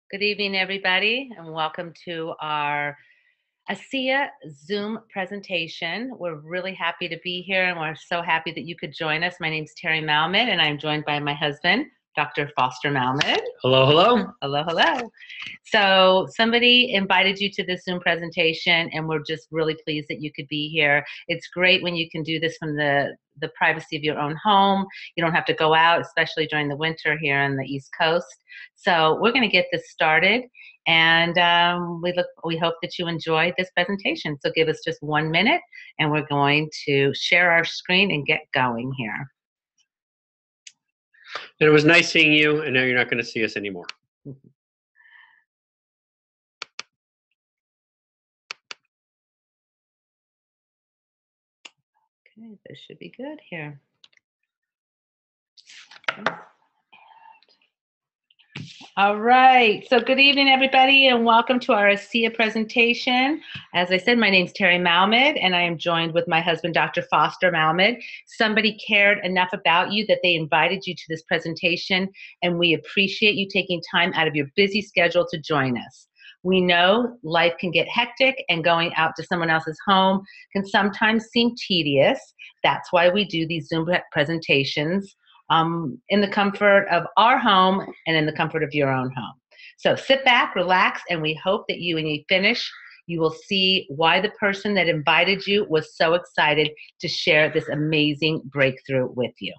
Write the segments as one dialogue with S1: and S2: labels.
S1: Good evening, everybody, and welcome to our ASEA Zoom presentation. We're really happy to be here, and we're so happy that you could join us. My name is Terri Malmed, and I'm joined by my husband, Dr. Foster Malmed.
S2: Hello, hello.
S1: Hello, hello. So somebody invited you to this Zoom presentation, and we're just really pleased that you could be here. It's great when you can do this from the privacy of your own home. You don't have to go out, especially during the winter here on the East Coast. So we're going to get this started, and we hope that you enjoy this presentation. So give us just 1 minute, and we're going to share our screen and get going here.
S2: And it was nice seeing you, and now you're not going to see us anymore.
S1: Okay, this should be good here. All right, so good evening, everybody, and welcome to our ASEA presentation. As I said, my name is Terri Malmed, and I am joined with my husband, Dr. Foster Malmed. Somebody cared enough about you that they invited you to this presentation, and we appreciate you taking time out of your busy schedule to join us. We know life can get hectic, and going out to someone else's home can sometimes seem tedious. That's why we do these Zoom presentations in the comfort of our home and in the comfort of your own home. So sit back, relax, and we hope that when you finish, you will see why the person that invited you was so excited to share this amazing breakthrough with you.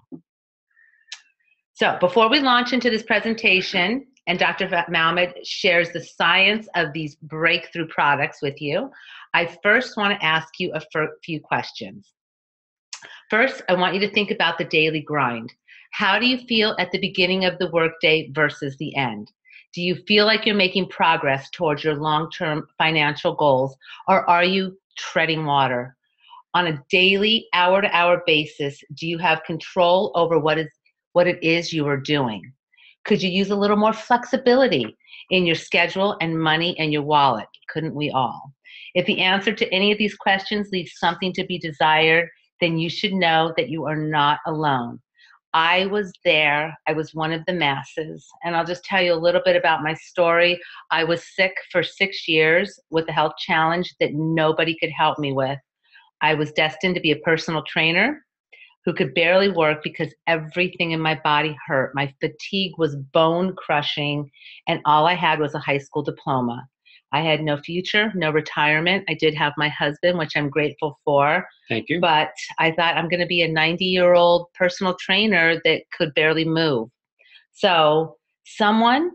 S1: So before we launch into this presentation, and Dr. Malmed shares the science of these breakthrough products with you, I first want to ask you a few questions. First, I want you to think about the daily grind. How do you feel at the beginning of the workday versus the end? Do you feel like you're making progress towards your long-term financial goals, or are you treading water? On a daily, hour-to-hour basis, do you have control over what it is you are doing? Could you use a little more flexibility in your schedule and money and your wallet? Couldn't we all? If the answer to any of these questions leaves something to be desired, then you should know that you are not alone. I was there. I was one of the masses. And I'll just tell you a little bit about my story. I was sick for 6 years with a health challenge that nobody could help me with. I was destined to be a personal trainer who could barely work because everything in my body hurt. My fatigue was bone crushing, and all I had was a high school diploma. I had no future, no retirement. I did have my husband, which I'm grateful for.
S2: Thank you.
S1: But I thought I'm going to be a 90-year-old personal trainer that could barely move. So someone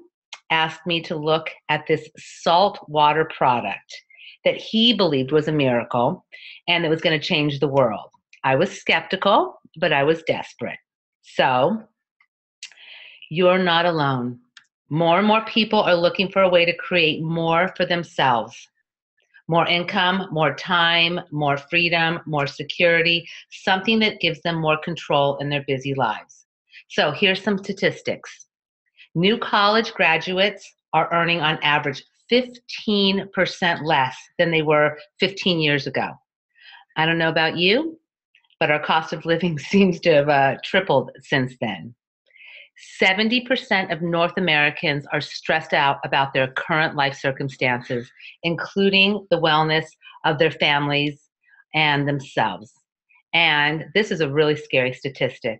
S1: asked me to look at this salt water product that he believed was a miracle and that was going to change the world. I was skeptical, but I was desperate. So you're not alone. More and more people are looking for a way to create more for themselves. More income, more time, more freedom, more security, something that gives them more control in their busy lives. So here's some statistics. New college graduates are earning on average 15% less than they were 15 years ago. I don't know about you, but our cost of living seems to have tripled since then. 70% of North Americans are stressed out about their current life circumstances, including the wellness of their families and themselves. And this is a really scary statistic,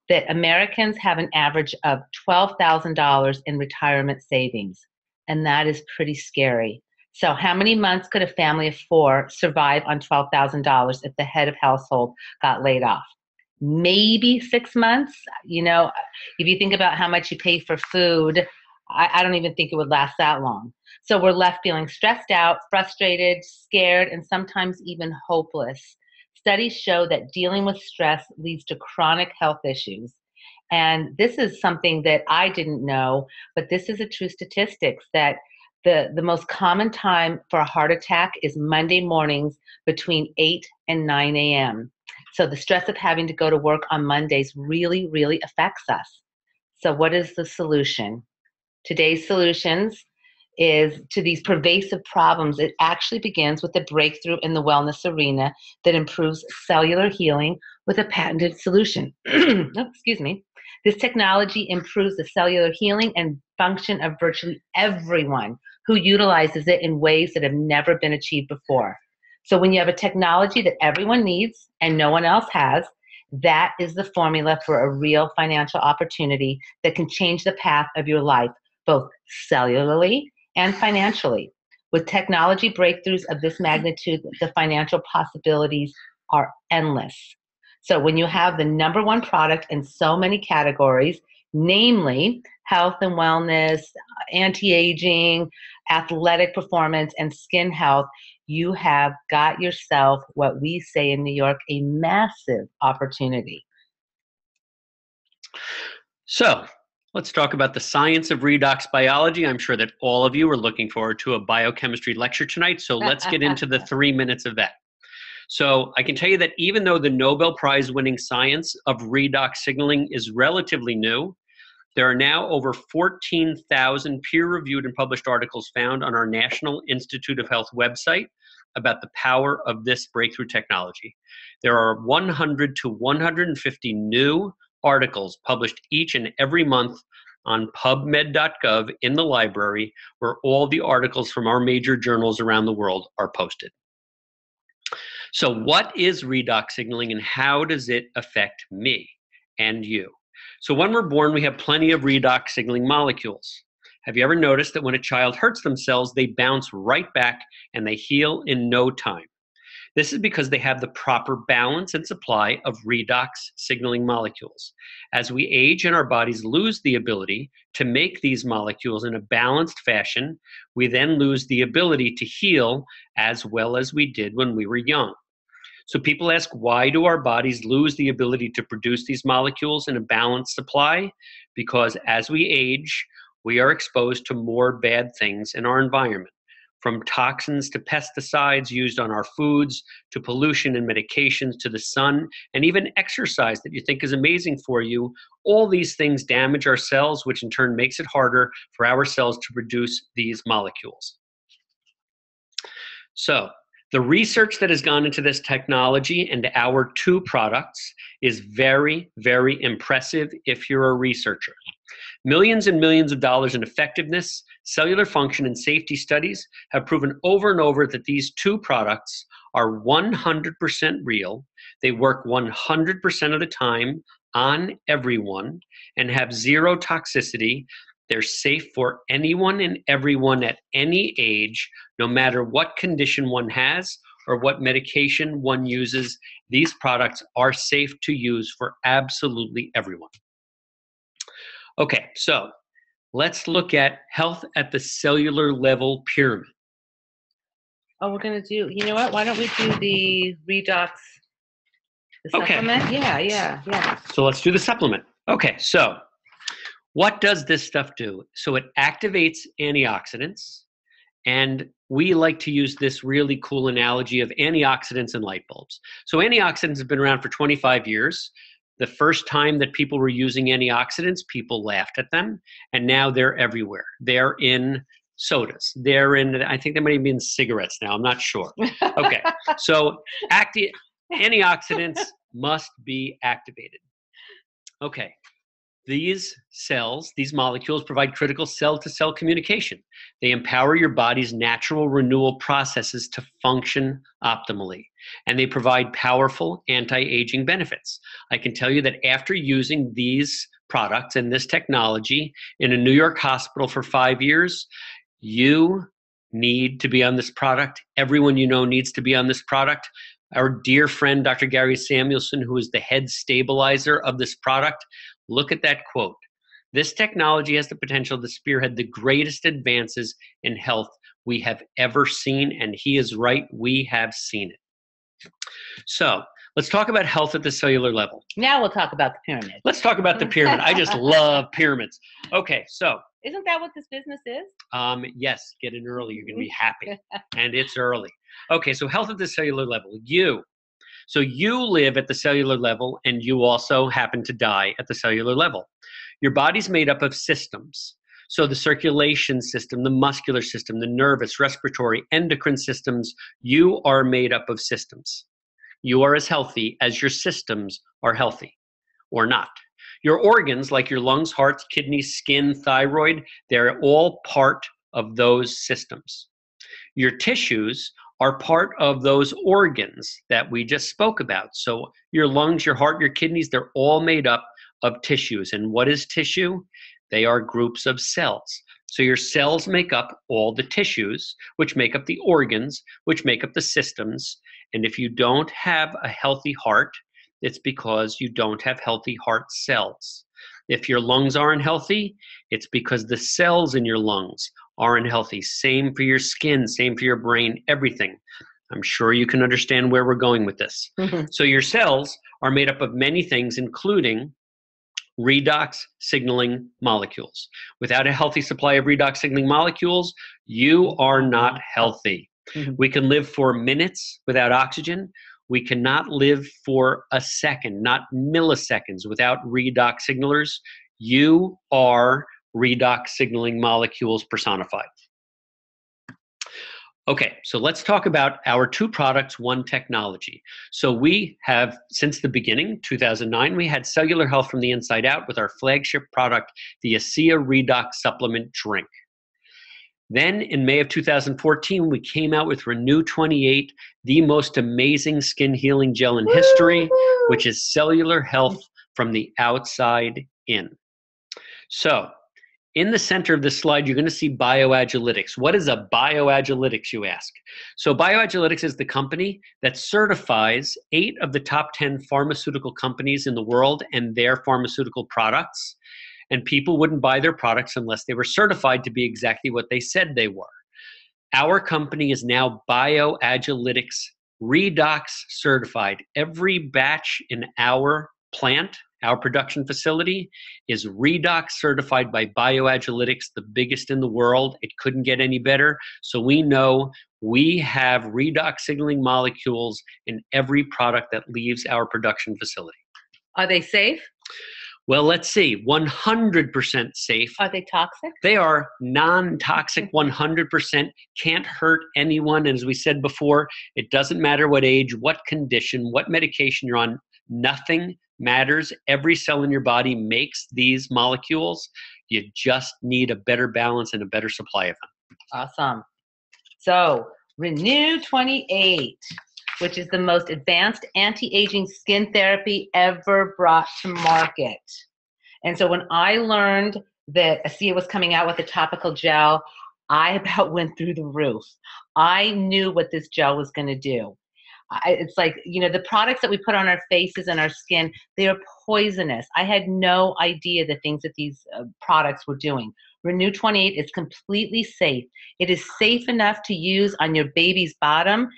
S1: that Americans have an average of $12,000 in retirement savings. And that is pretty scary. So how many months could a family of 4 survive on $12,000 if the head of household got laid off? Maybe 6 months. You know, if you think about how much you pay for food, I don't even think it would last that long. So we're left feeling stressed out, frustrated, scared, and sometimes even hopeless. Studies show that dealing with stress leads to chronic health issues. And this is something that I didn't know, but this is a true statistics that the most common time for a heart attack is Monday mornings between 8 and 9 a.m. So the stress of having to go to work on Mondays really, really affects us. So what is the solution? Today's solutions is to these pervasive problems. It actually begins with a breakthrough in the wellness arena that improves cellular healing with a patented solution. Oh, excuse me. This technology improves the cellular healing and function of virtually everyone who utilizes it in ways that have never been achieved before. So when you have a technology that everyone needs and no one else has, that is the formula for a real financial opportunity that can change the path of your life, both cellularly and financially. With technology breakthroughs of this magnitude, the financial possibilities are endless. So when you have the number one product in so many categories, namely health and wellness, anti-aging, athletic performance, and skin health, you have got yourself what we say in New York, a massive opportunity.
S2: So let's talk about the science of redox biology. I'm sure that all of you are looking forward to a biochemistry lecture tonight. So let's get into the 3 minutes of that. So I can tell you that even though the Nobel Prize winning science of redox signaling is relatively new, there are now over 14,000 peer-reviewed and published articles found on our National Institute of Health website about the power of this breakthrough technology. There are 100 to 150 new articles published each and every month on pubmed.gov in the library, where all the articles from our major journals around the world are posted. So what is redox signaling and how does it affect me and you? So when we're born, we have plenty of redox signaling molecules. Have you ever noticed that when a child hurts themselves, they bounce right back and they heal in no time? This is because they have the proper balance and supply of redox signaling molecules. As we age and our bodies lose the ability to make these molecules in a balanced fashion, we then lose the ability to heal as well as we did when we were young. So people ask, why do our bodies lose the ability to produce these molecules in a balanced supply? Because as we age, we are exposed to more bad things in our environment, from toxins to pesticides used on our foods, to pollution and medications, to the sun, and even exercise that you think is amazing for you. All these things damage our cells, which in turn makes it harder for our cells to produce these molecules. So the research that has gone into this technology and our two products is very, very impressive if you're a researcher. Millions and millions of dollars in effectiveness, cellular function, and safety studies have proven over and over that these two products are 100% real. They work 100% of the time on everyone and have zero toxicity. They're safe for anyone and everyone at any age, no matter what condition one has or what medication one uses. These products are safe to use for absolutely everyone. Okay, so let's look at health at the cellular level pyramid.
S1: Oh, we're going to do, you know what? Why don't we do the redox, the supplement?
S2: Okay.
S1: Yeah.
S2: So let's do the supplement. Okay, so what does this stuff do? So it activates antioxidants, and we like to use this really cool analogy of antioxidants and light bulbs. So antioxidants have been around for 25 years. The first time that people were using antioxidants, people laughed at them, and now they're everywhere. They're in sodas. They're in, I think they might even be in cigarettes now. I'm not sure. Okay, so antioxidants must be activated. Okay. These cells, these molecules provide critical cell-to-cell communication. They empower your body's natural renewal processes to function optimally, and they provide powerful anti-aging benefits. I can tell you that after using these products and this technology in a New York hospital for 5 years, you need to be on this product. Everyone you know needs to be on this product. Our dear friend, Dr. Gary Samuelson, who is the head stabilizer of this product, look at that quote. This technology has the potential to spearhead the greatest advances in health we have ever seen, and he is right, we have seen it. So let's talk about health at the cellular level.
S1: Now we'll talk about the pyramid.
S2: Let's talk about the pyramid. I just love pyramids. Okay, so.
S1: Isn't that what this business is?
S2: Yes, get in early. You're going to be happy. And it's early. Okay, so health at the cellular level. So you live at the cellular level, and you also happen to die at the cellular level. Your body's made up of systems. So the circulation system, the muscular system, the nervous, respiratory, endocrine systems, you are made up of systems. You are as healthy as your systems are healthy or not. Your organs, like your lungs, heart, kidneys, skin, thyroid, they're all part of those systems. Your tissues are part of those organs that we just spoke about. So your lungs, your heart, your kidneys, they're all made up of tissues. And what is tissue? They are groups of cells. So your cells make up all the tissues, which make up the organs, which make up the systems. And if you don't have a healthy heart, it's because you don't have healthy heart cells. If your lungs aren't healthy, it's because the cells in your lungs aren't healthy. Same for your skin, same for your brain, everything. I'm sure you can understand where we're going with this. So your cells are made up of many things, including redox signaling molecules. Without a healthy supply of redox signaling molecules, you are not healthy. We can live for minutes without oxygen. We cannot live for a second, not milliseconds, without redox signalers. You are redox signaling molecules personified. Okay, so let's talk about our two products, one technology. So we have, since the beginning, 2009, we had cellular health from the inside out with our flagship product, the ASEA Redox Supplement Drink. Then in May of 2014, we came out with Renew 28, the most amazing skin healing gel in history, which is cellular health from the outside in. So in the center of this slide, you're going to see Bioagilytics. What is a Bioagilytics, you ask? So Bioagilytics is the company that certifies 8 of the top 10 pharmaceutical companies in the world and their pharmaceutical products. And people wouldn't buy their products unless they were certified to be exactly what they said they were. Our company is now Bioagilytics Redox certified. Every batch in our plant, our production facility, is redox certified by Bioagilytics, the biggest in the world. It couldn't get any better. So we know we have redox signaling molecules in every product that leaves our production facility.
S1: Are they safe?
S2: Well, let's see. 100% safe.
S1: Are they toxic?
S2: They are non-toxic, 100%, can't hurt anyone. And as we said before, it doesn't matter what age, what condition, what medication you're on, nothing matters. Every cell in your body makes these molecules. You just need a better balance and a better supply of them.
S1: Awesome. So Renew 28, which is the most advanced anti-aging skin therapy ever brought to market. And so when I learned that ASEA was coming out with a topical gel, I about went through the roof. I knew what this gel was going to do. It's like, you know, the products that we put on our faces and our skin, they are poisonous. I had no idea the things that these products were doing. Renew 28 is completely safe. It is safe enough to use on your baby's bottom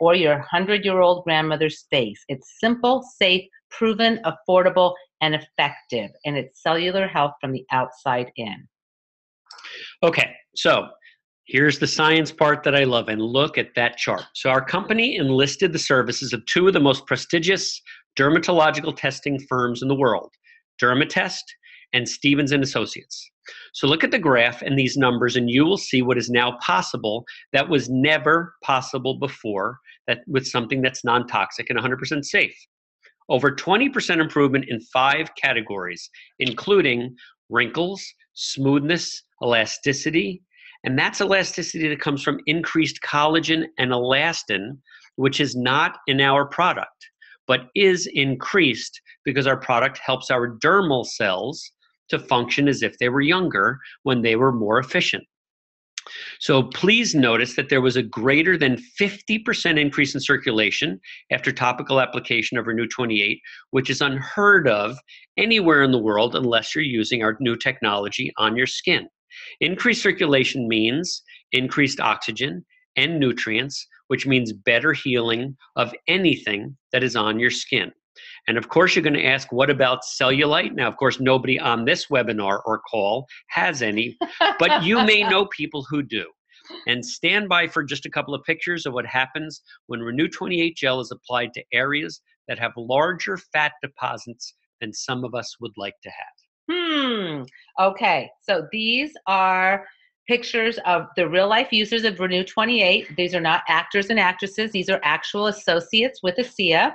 S1: or your 100-year-old grandmother's face. It's simple, safe, proven, affordable, and effective. And it's cellular health from the outside in.
S2: Okay, so here's the science part that I love, and look at that chart. So our company enlisted the services of 2 of the most prestigious dermatological testing firms in the world, Dermatest and Stevens & Associates. So look at the graph and these numbers, and you will see what is now possible that was never possible before, that with something that's non-toxic and 100% safe. Over 20% improvement in 5 categories, including wrinkles, smoothness, elasticity, and that's elasticity that comes from increased collagen and elastin, which is not in our product, but is increased because our product helps our dermal cells to function as if they were younger when they were more efficient. So please notice that there was a greater than 50% increase in circulation after topical application of Renew 28, which is unheard of anywhere in the world unless you're using our new technology on your skin. Increased circulation means increased oxygen and nutrients, which means better healing of anything that is on your skin. And of course, you're going to ask, what about cellulite? Now, of course, nobody on this webinar or call has any, but you may know people who do. And stand by for just a couple of pictures of what happens when Renew 28 gel is applied to areas that have larger fat deposits than some of us would like to have.
S1: Okay, so these are pictures of the real life users of Renew 28. These are not actors and actresses. These are actual associates with ASEA.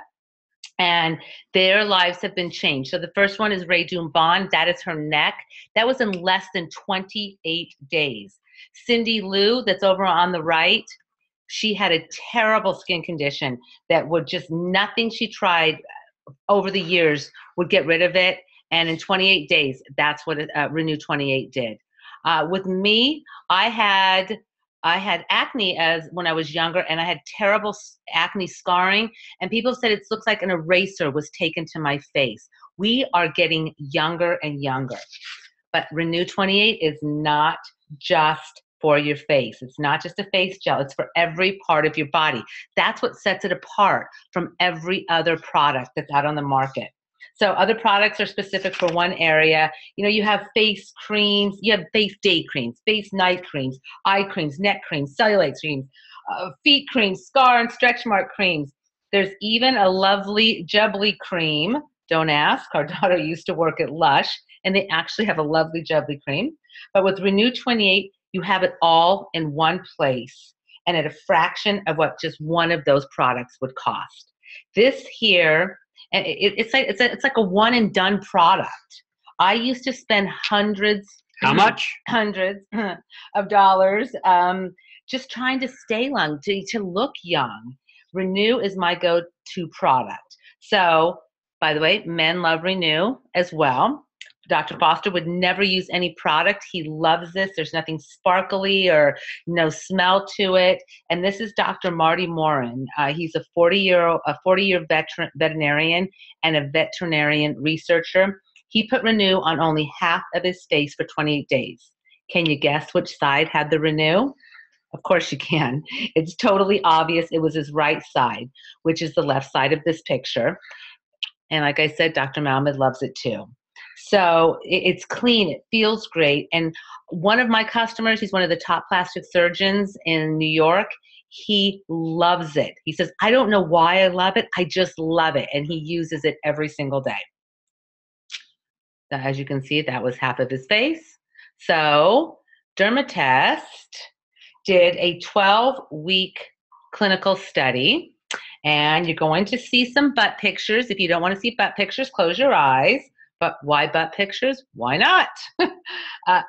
S1: and their lives have been changed. So the first one is Ray Bond. That is her neck. That was in less than 28 days. Cindy Lou, that's over on the right, she had a terrible skin condition that would just nothing she tried over the years would get rid of it. And in 28 days, that's what Renew 28 did. With me, I had acne as when I was younger, and I had terrible acne scarring. And people said it looks like an eraser was taken to my face. We are getting younger and younger. But Renew 28 is not just for your face. It's not just a face gel. It's for every part of your body. That's what sets it apart from every other product that's out on the market. So other products are specific for one area. You know, you have face creams, you have face day creams, face night creams, eye creams, neck creams, cellulite creams, feet creams, scar and stretch mark creams. There's even a lovely jubbly cream. Don't ask. Our daughter used to work at Lush, and they actually have a lovely jubbly cream. But with Renew 28, you have it all in one place and at a fraction of what just one of those products would cost. This here, and it's like a one and done product. I used to spend hundreds.
S2: How much?
S1: Hundreds of dollars just trying to stay young, to look young. Renew is my go-to product. So, by the way, men love Renew as well. Dr. Foster would never use any product. He loves this. There's nothing sparkly or no smell to it. And this is Dr. Marty Morin. He's a 40-year veterinarian and a veterinarian researcher. He put Renew on only half of his face for 28 days. Can you guess which side had the Renew? Of course you can. It's totally obvious it was his right side, which is the left side of this picture. And like I said, Dr. Malmed loves it too. So it's clean, it feels great. And one of my customers, he's one of the top plastic surgeons in New York, he loves it. He says, I don't know why I love it, I just love it. And he uses it every single day. So as you can see, that was half of his face. So Dermatest did a 12-week clinical study. And you're going to see some butt pictures. If you don't want to see butt pictures, close your eyes. But why butt pictures? Why not?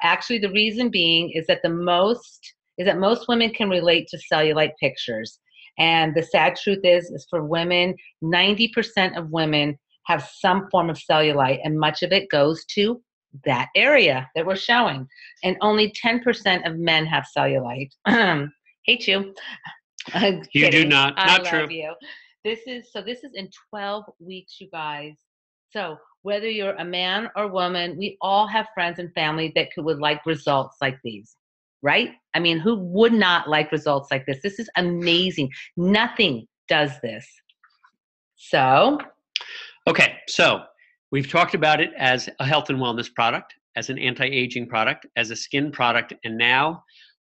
S1: Actually, the reason being is that most women can relate to cellulite pictures. And the sad truth is for women, 90% of women have some form of cellulite, and much of it goes to that area that we're showing. And only 10% of men have cellulite. Hate you.
S2: You do not. Not
S1: I
S2: true.
S1: love you. This is in 12 weeks, you guys. So whether you're a man or woman, we all have friends and family that would like results like these, right? I mean, who would not like results like this? This is amazing. Nothing does this. So.
S2: Okay, so we've talked about it as a health and wellness product, as an anti-aging product, as a skin product, and now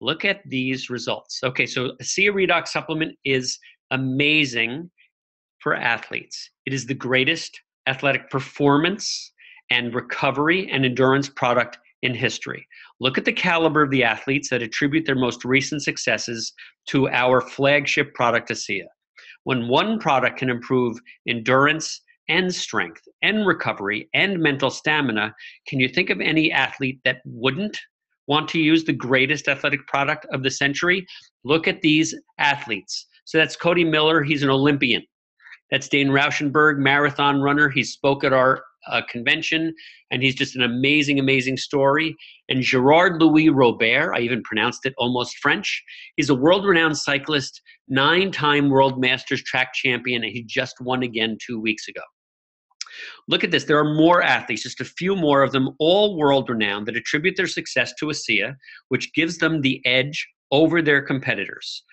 S2: look at these results. Okay, so a ASEA Redox supplement is amazing for athletes. It is the greatest athletic performance and recovery and endurance product in history. Look at the caliber of the athletes that attribute their most recent successes to our flagship product, ASEA. When one product can improve endurance and strength and recovery and mental stamina, can you think of any athlete that wouldn't want to use the greatest athletic product of the century? Look at these athletes. So that's Cody Miller. He's an Olympian. That's Dane Rauschenberg, marathon runner. He spoke at our convention, and he's just an amazing, amazing story. And Gerard Louis Robert, I even pronounced it almost French. He's a world-renowned cyclist, 9-time World Masters track champion, and he just won again 2 weeks ago. Look at this. There are more athletes, just a few more of them, all world-renowned, that attribute their success to ASEA, which gives them the edge over their competitors.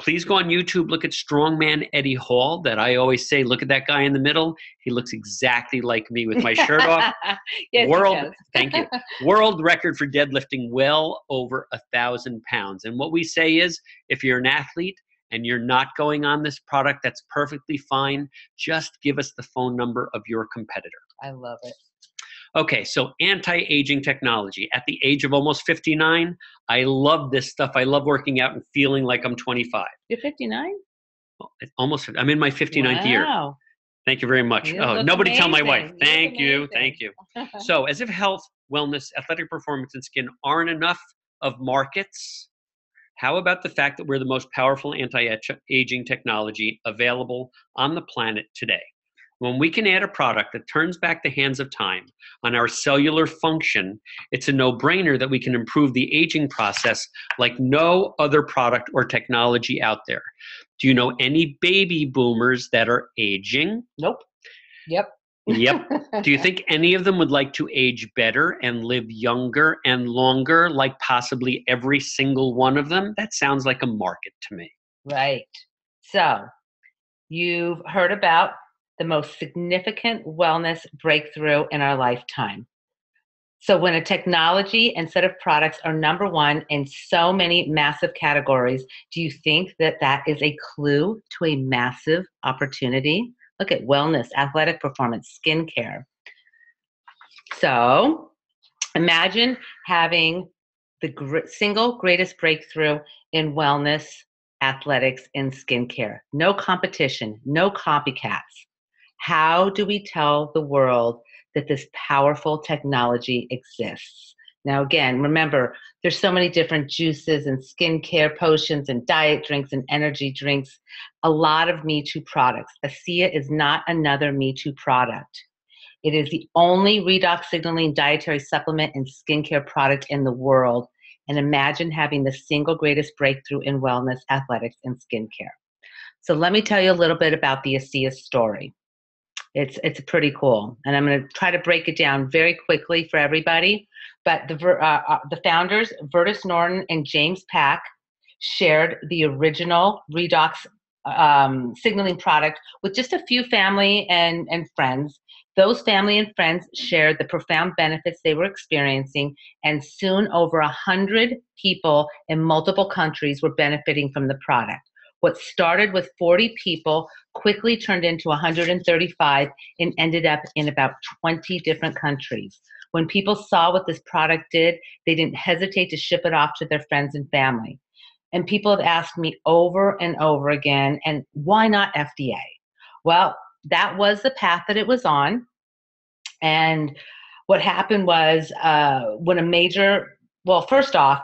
S2: Please go on YouTube, look at Strongman Eddie Hall, that I always say, look at that guy in the middle. He looks exactly like me with my shirt off.
S1: Yes, he does.
S2: Thank you. World record for deadlifting well over 1,000 pounds. And what we say is, if you're an athlete and you're not going on this product, that's perfectly fine. Just give us the phone number of your competitor.
S1: I love it.
S2: Okay, so anti-aging technology. At the age of almost 59, I love this stuff. I love working out and feeling like I'm 25.
S1: You're 59?
S2: Almost. I'm in my 59th year.
S1: Wow.
S2: Thank you very much.
S1: You
S2: Oh,
S1: look
S2: nobody tell my wife.
S1: amazing. You look
S2: Thank you.
S1: amazing.
S2: Thank you. So, as if health, wellness, athletic performance, and skin aren't enough of markets, how about the fact that we're the most powerful anti-aging technology available on the planet today? When we can add a product that turns back the hands of time on our cellular function, it's a no-brainer that we can improve the aging process like no other product or technology out there. Do you know any baby boomers that are aging?
S1: Nope. Yep.
S2: Yep. Do you think any of them would like to age better and live younger and longer, like possibly every single one of them? That sounds like a market to me.
S1: Right. So you've heard about the most significant wellness breakthrough in our lifetime. So when a technology and set of products are number one in so many massive categories, do you think that that is a clue to a massive opportunity? Look at wellness, athletic performance, skincare. So imagine having the single greatest breakthrough in wellness, athletics, and skincare. No competition, no copycats. How do we tell the world that this powerful technology exists? Now, again, remember, there's so many different juices and skincare potions and diet drinks and energy drinks, a lot of Me Too products. ASEA is not another Me Too product. It is the only redox signaling dietary supplement and skincare product in the world. And imagine having the single greatest breakthrough in wellness, athletics, and skincare. So let me tell you a little bit about the ASEA story. It's pretty cool, and I'm going to try to break it down very quickly for everybody. But the founders, Vertus Norton and James Pack, shared the original redox signaling product with just a few family and friends. Those family and friends shared the profound benefits they were experiencing, and soon over 100 people in multiple countries were benefiting from the product. What started with 40 people quickly turned into 135 and ended up in about 20 different countries. When people saw what this product did, they didn't hesitate to ship it off to their friends and family. And people have asked me over and over again, and why not FDA? Well, that was the path that it was on. And what happened was first off,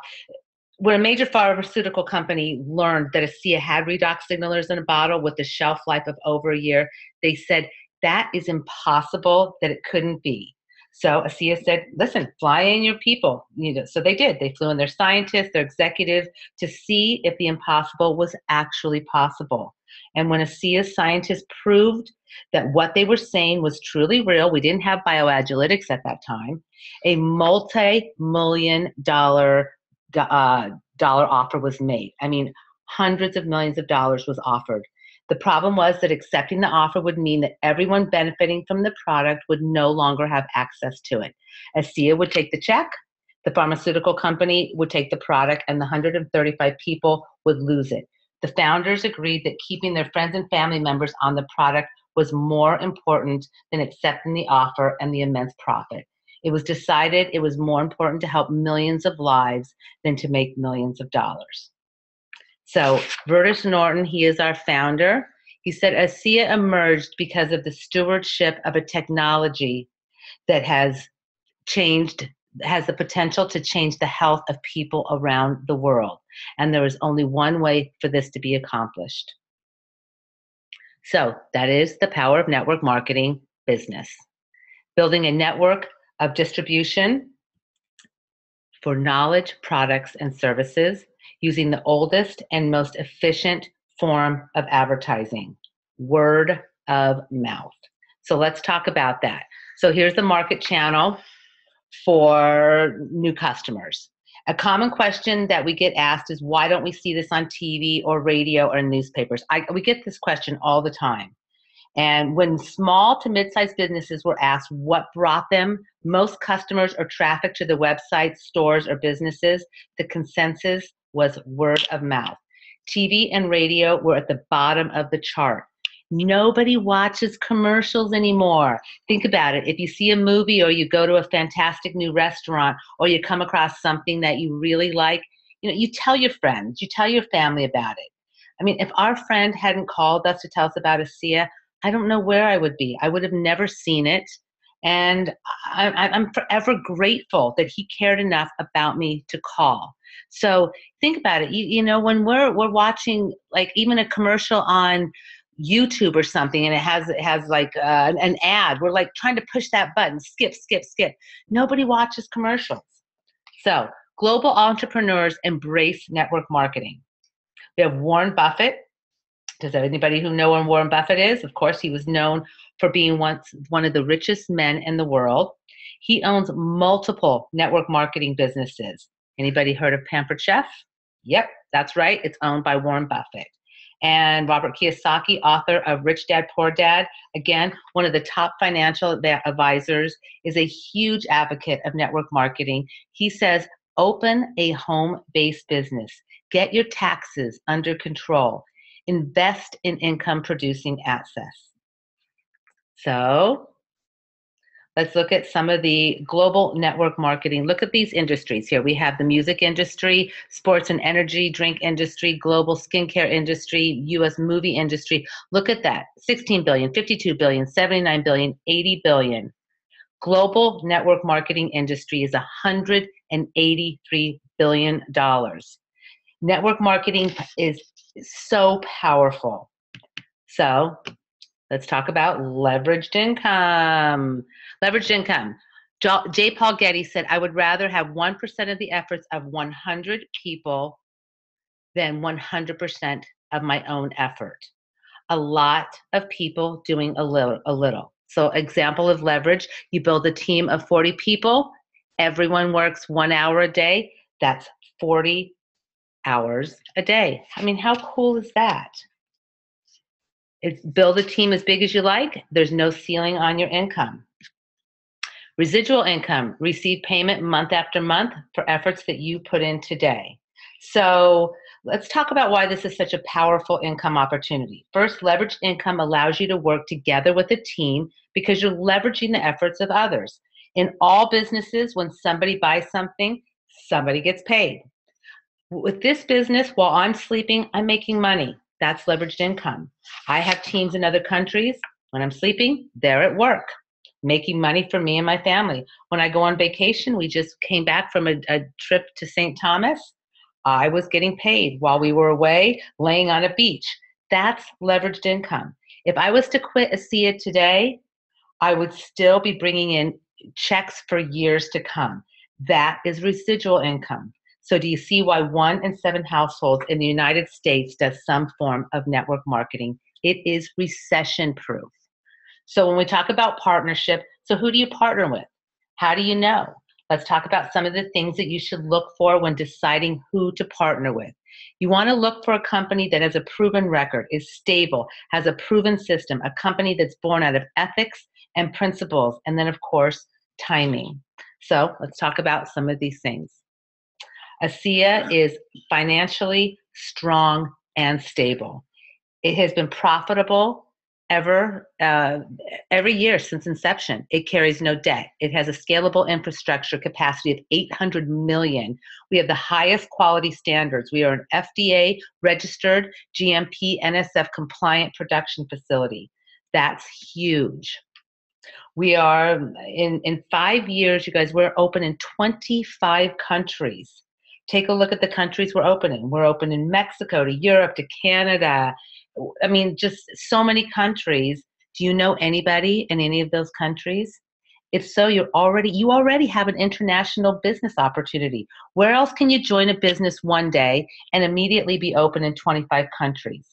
S1: when a major pharmaceutical company learned that ASEA had redox signalers in a bottle with a shelf life of over a year, they said, that is impossible, that it couldn't be. So ASEA said, listen, fly in your people. So they did. They flew in their scientists, their executives, to see if the impossible was actually possible. And when ASEA scientists proved that what they were saying was truly real, we didn't have bioagilitics at that time, a multi-million dollar offer was made. I mean, hundreds of millions of dollars was offered. The problem was that accepting the offer would mean that everyone benefiting from the product would no longer have access to it. ASEA would take the check, the pharmaceutical company would take the product, and the 135 people would lose it. The founders agreed that keeping their friends and family members on the product was more important than accepting the offer and the immense profit. It was decided it was more important to help millions of lives than to make millions of dollars. So Vertus Norton, he is our founder. He said ASEA emerged because of the stewardship of a technology that has the potential to change the health of people around the world. And there is only one way for this to be accomplished. So that is the power of network marketing business. Building a network of distribution for knowledge, products, and services using the oldest and most efficient form of advertising, word of mouth. So let's talk about that. So here's the market channel for new customers. A common question that we get asked is, why don't we see this on TV or radio or newspapers? We get this question all the time. And when small to mid-sized businesses were asked what brought them most customers or traffic to the websites, stores, or businesses, the consensus was word of mouth. TV and radio were at the bottom of the chart. Nobody watches commercials anymore. Think about it. If you see a movie or you go to a fantastic new restaurant or you come across something that you really like, you tell your friends, you tell your family about it. I mean, if our friend hadn't called us to tell us about ASEA, I don't know where I would be. I would have never seen it. And I'm forever grateful that he cared enough about me to call. So think about it. You know, when we're watching like even a commercial on YouTube or something, and it has like an ad, we're like trying to push that button, skip, skip, skip. Nobody watches commercials. So global entrepreneurs embrace network marketing. We have Warren Buffett. Does anybody who know who Warren Buffett is? Of course, he was known for being once one of the richest men in the world. He owns multiple network marketing businesses. Anybody heard of Pampered Chef? Yep, that's right. It's owned by Warren Buffett. And Robert Kiyosaki, author of Rich Dad, Poor Dad, again, one of the top financial advisors, is a huge advocate of network marketing. He says, open a home-based business. Get your taxes under control. Invest in income producing assets. So let's look at some of the global network marketing. Look at these industries here. We have the music industry, sports and energy drink industry, global skincare industry, US movie industry. Look at that. 16 billion, 52 billion, 79 billion, 80 billion. Global network marketing industry is $183 billion. Network marketing is so powerful. So let's talk about leveraged income. Leveraged income. J. Paul Getty said, I would rather have 1% of the efforts of 100 people than 100% of my own effort. A lot of people doing a little. So example of leverage, you build a team of 40 people, everyone works 1 hour a day, that's 40 hours a day. I mean, how cool is that? It's build a team as big as you like. There's no ceiling on your income. Residual income, receive payment month after month for efforts that you put in today. So let's talk about why this is such a powerful income opportunity. First, leveraged income allows you to work together with a team because you're leveraging the efforts of others. In all businesses, when somebody buys something, somebody gets paid. With this business, while I'm sleeping, I'm making money. That's leveraged income. I have teams in other countries. When I'm sleeping, they're at work, making money for me and my family. When I go on vacation, we just came back from a trip to St. Thomas. I was getting paid while we were away, laying on a beach. That's leveraged income. If I was to quit ASEA today, I would still be bringing in checks for years to come. That is residual income. So do you see why 1 in 7 households in the United States does some form of network marketing? It is recession proof. So when we talk about partnership, so who do you partner with? How do you know? Let's talk about some of the things that you should look for when deciding who to partner with. You want to look for a company that has a proven record, is stable, has a proven system, a company that's born out of ethics and principles, and then of course, timing. So let's talk about some of these things. ASEA is financially strong and stable. It has been profitable every year since inception. It carries no debt. It has a scalable infrastructure capacity of 800 million. We have the highest quality standards. We are an FDA registered GMP NSF compliant production facility. That's huge. We are in 5 years, you guys, we're open in 25 countries. Take a look at the countries we're opening. We're open in Mexico, to Europe, to Canada. I mean, just so many countries. Do you know anybody in any of those countries? If so, you already have an international business opportunity. Where else can you join a business one day and immediately be open in 25 countries?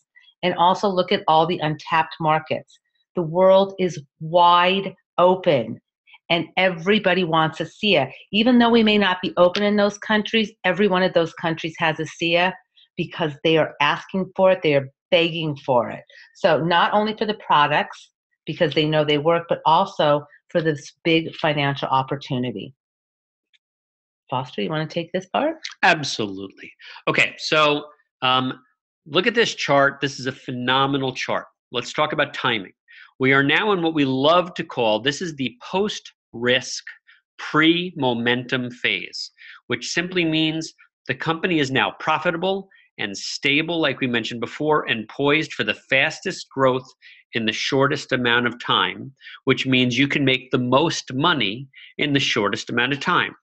S1: And also look at all the untapped markets. The world is wide open. And everybody wants ASEA. Even though we may not be open in those countries, every one of those countries has ASEA because they are asking for it, they are begging for it. So not only for the products, because they know they work, but also for this big financial opportunity. Foster, you want to take this part?
S2: Absolutely. Okay, so look at this chart. This is a phenomenal chart. Let's talk about timing. We are now in what we love to call, this is the post-risk, pre-momentum phase, which simply means the company is now profitable and stable, like we mentioned before, and poised for the fastest growth in the shortest amount of time, which means you can make the most money in the shortest amount of time.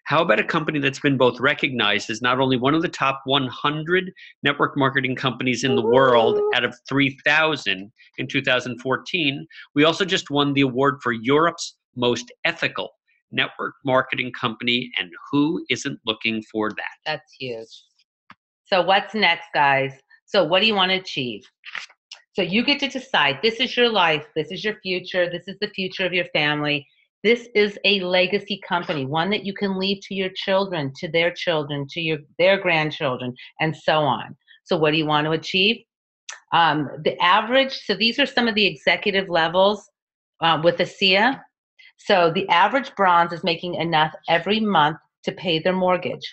S2: How about a company that's been both recognized as not only one of the top 100 network marketing companies in the world out of 3,000 in 2014, we also just won the award for Europe's most ethical network marketing company, and who isn't looking for that?
S1: That's huge. So what's next, guys? So what do you want to achieve? So you get to decide. This is your life. This is your future. This is the future of your family. This is a legacy company, one that you can leave to your children, to their children, to their grandchildren, and so on. So what do you want to achieve? The average, so these are some of the executive levels with ASEA. So the average bronze is making enough every month to pay their mortgage.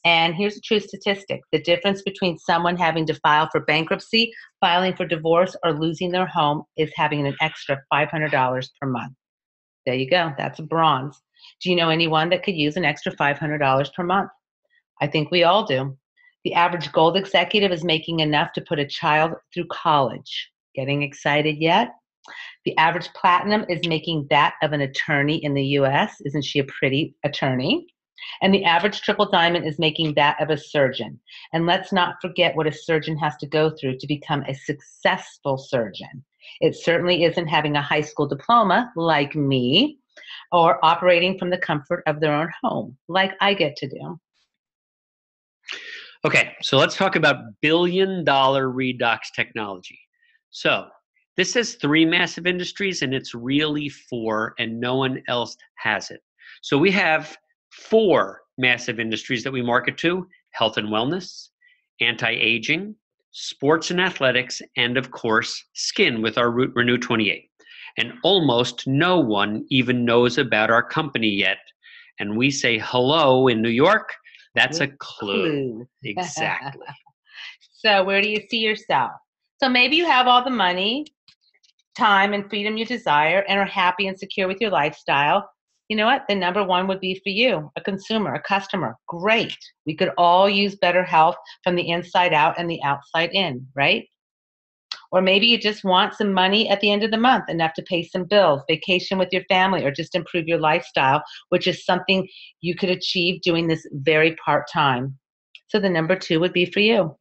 S1: And here's a true statistic. The difference between someone having to file for bankruptcy, filing for divorce, or losing their home is having an extra $500 per month. There you go. That's a bronze. Do you know anyone that could use an extra $500 per month? I think we all do. The average gold executive is making enough to put a child through college. Getting excited yet? The average platinum is making that of an attorney in the US. Isn't she a pretty attorney? And the average triple diamond is making that of a surgeon. And let's not forget what a surgeon has to go through to become a successful surgeon. It certainly isn't having a high school diploma like me, or operating from the comfort of their own home like I get to do.
S2: Okay, so let's talk about billion-dollar redox technology. So this has 3 massive industries, and it's really 4, and no one else has it. So we have 4 massive industries that we market to: health and wellness, anti-aging, sports and athletics, and of course, skin with our Renew 28. And almost no one even knows about our company yet. And we say hello in New York. That's a clue. Exactly.
S1: So where do you see yourself? So maybe you have all the money, time, and freedom you desire and are happy and secure with your lifestyle. You know what? The number 1 would be for you, a consumer, a customer. Great. We could all use better health from the inside out and the outside in, right? Or maybe you just want some money at the end of the month, enough to pay some bills, vacation with your family, or just improve your lifestyle, which is something you could achieve doing this very part-time. So the number 2 would be for you.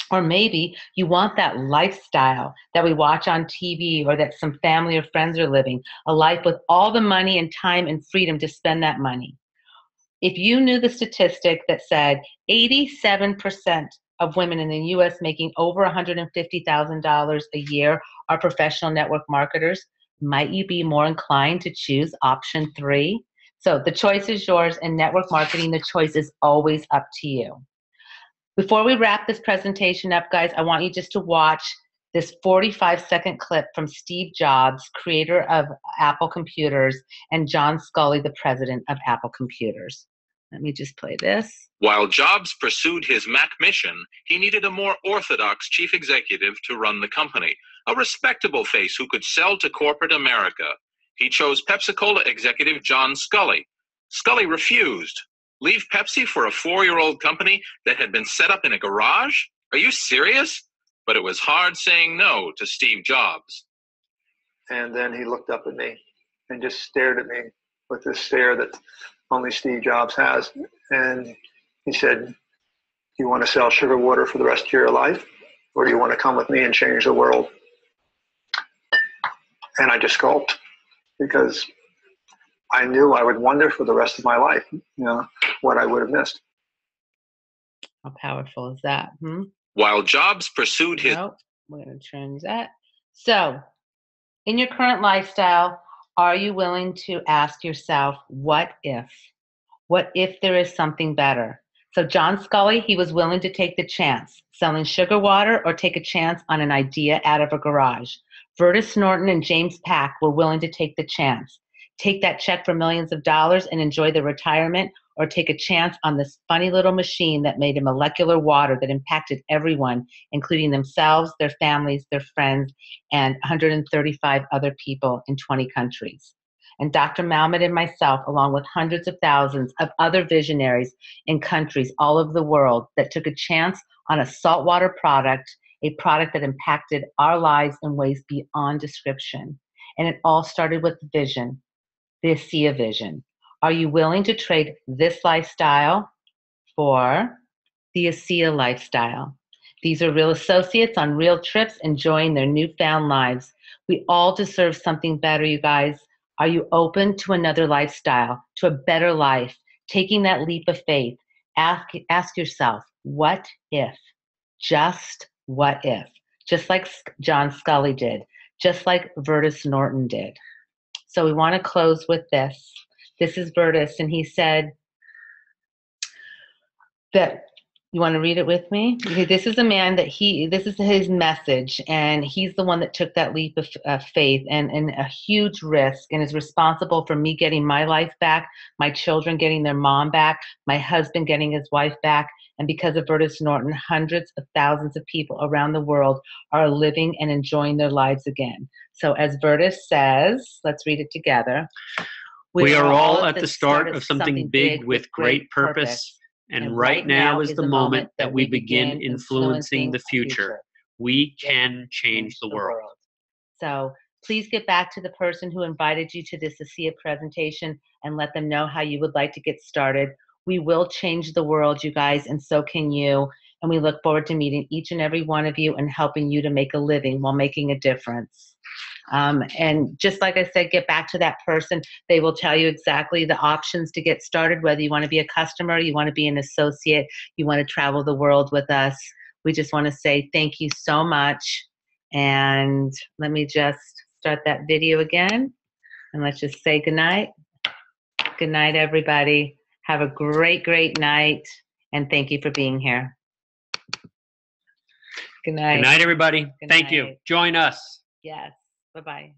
S1: Or maybe you want that lifestyle that we watch on TV, or that some family or friends are living, a life with all the money and time and freedom to spend that money. If you knew the statistic that said 87% of women in the US making over $150,000 a year are professional network marketers, might you be more inclined to choose option 3? So the choice is yours. In network marketing, the choice is always up to you. Before we wrap this presentation up, guys, I want you just to watch this 45-second clip from Steve Jobs, creator of Apple Computers, and John Sculley, the president of Apple Computers. Let me just play this.
S3: While Jobs pursued his Mac mission, he needed a more orthodox chief executive to run the company, a respectable face who could sell to corporate America. He chose Pepsi-Cola executive John Sculley. Sculley refused. Leave Pepsi for a 4-year-old company that had been set up in a garage? Are you serious? But it was hard saying no to Steve Jobs.
S4: And then he looked up at me and just stared at me with this stare that only Steve Jobs has. And he said, "Do you want to sell sugar water for the rest of your life? Or do you want to come with me and change the world?" And I just gulped, because I knew I would wonder for the rest of my life, what I would have missed.
S1: How powerful is that?
S3: While Jobs pursued his...
S1: Nope, we're going to change that. So, in your current lifestyle, are you willing to ask yourself, what if? What if there is something better? So John Sculley, he was willing to take the chance, selling sugar water or take a chance on an idea out of a garage. Vertus Norton and James Pack were willing to take the chance. Take that check for millions of dollars and enjoy the retirement, or take a chance on this funny little machine that made a molecular water that impacted everyone, including themselves, their families, their friends, and 135 other people in 20 countries. And Dr. Malmed and myself, along with hundreds of thousands of other visionaries in countries all over the world that took a chance on a saltwater product a product that impacted our lives in ways beyond description. And it all started with vision, the ASEA vision. Are you willing to trade this lifestyle for the ASEA lifestyle? These are real associates on real trips enjoying their newfound lives. We all deserve something better, you guys. Are you open to another lifestyle, to a better life? Taking that leap of faith. Ask yourself, what if? Just what if? Just like John Scully did, just like Vertus Norton did. So we want to close with this. This is Vertus, and he said that, you want to read it with me? Okay, this is a man that this is his message, and he's the one that took that leap of faith and a huge risk, and is responsible for me getting my life back, my children getting their mom back, my husband getting his wife back. And because of Vertus Norton, hundreds of thousands of people around the world are living and enjoying their lives again. So as Vertus says, let's read it together.
S2: We are all at the start of something big with great purpose. And right now is the moment that we begin influencing the future. We can change the world.
S1: So please get back to the person who invited you to this ASEA presentation and let them know how you would like to get started. We will change the world, you guys, and so can you. And we look forward to meeting each and every one of you and helping you to make a living while making a difference. And just like I said, get back to that person. They will tell you exactly the options to get started, whether you want to be a customer, you want to be an associate, you want to travel the world with us. We just want to say thank you so much. And let me just start that video again. And let's just say good night. Good night, everybody. Have a great, great night. And thank you for being here. Good night.
S2: Good night, everybody.
S1: Good
S2: Thank
S1: night.
S2: you. Join us.
S1: Yes. Bye-bye.